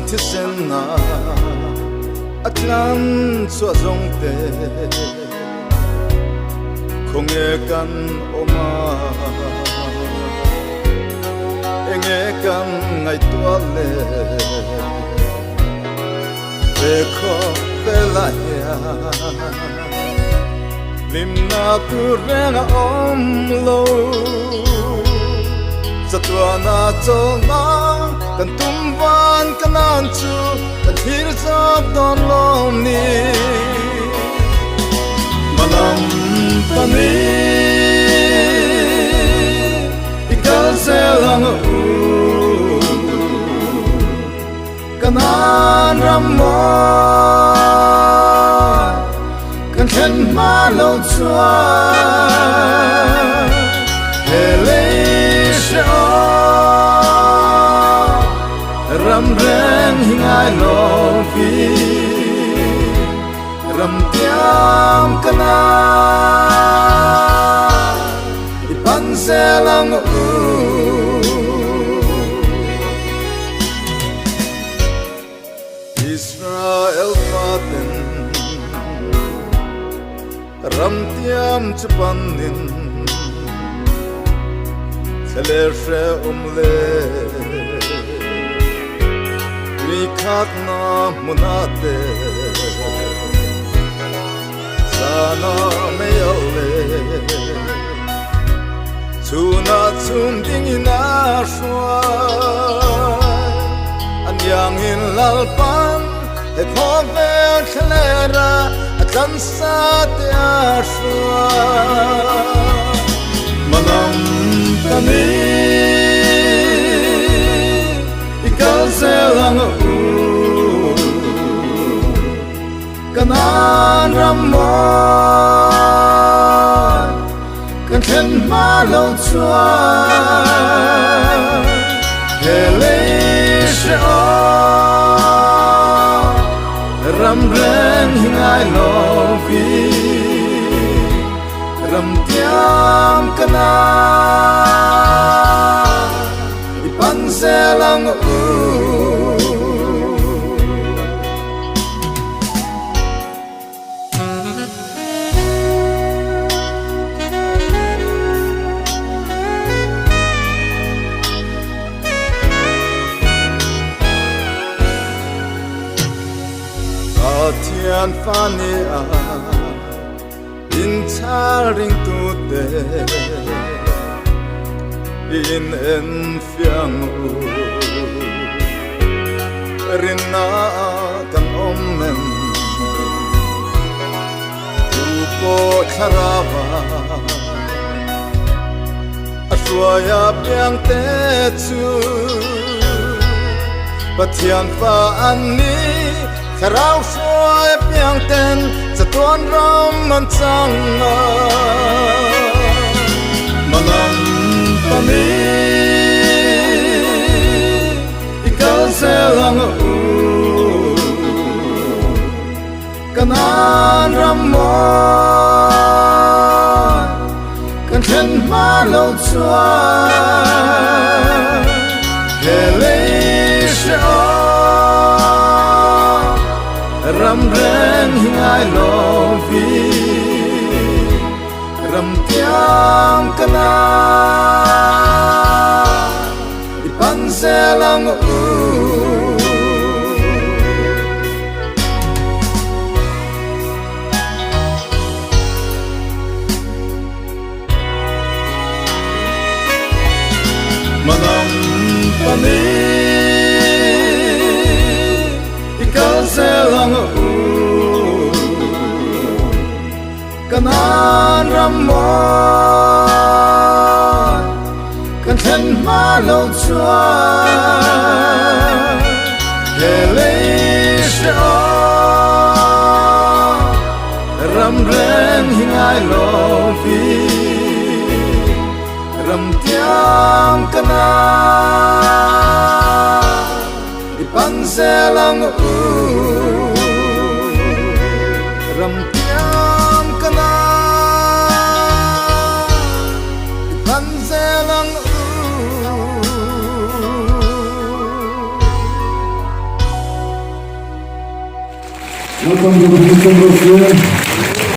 thi sen na atlan cho zong te không nghe căn oma nghe căn ngày tua lệ về khó về lại lim na tu reng om lâu sa tua na cho na kan tum van kan an chu kan hir sa don lom ni manam pani ikal zel ang kanan rammo kan khen ma lo chua hele sha ram ren hingai lo vi ram tiam kana ipan selang Israel faten ram tiam chupanin celeshe umle Rikat na munate sana meyole Tuna tsunding inashwa Anyang in lalpan et hove klera atlan sa te ashwa Manam tani ikal zel ang kanan ramon kan khen ma lo chua hele sha ram ren hingai lo vi ram tiam kana ipan selang Tian fani a in charing tu te in en fiang u rinna kan ommen tu po kharava aswaya piang te chu pathian fa anni Karau soy piang ten sa tuan ram man chang na manam pani ikal zel ang kanan rammo kan khen ma lo chua hele sha ram ren hingai lo vi ram tiam kana ipan selang manam pani ikal selang kanan ramon kan khen ma lo chua hele sha ram ren hingai lo vi ram tiam kana ipan selang ram tiam kana ipan selang Welcome to the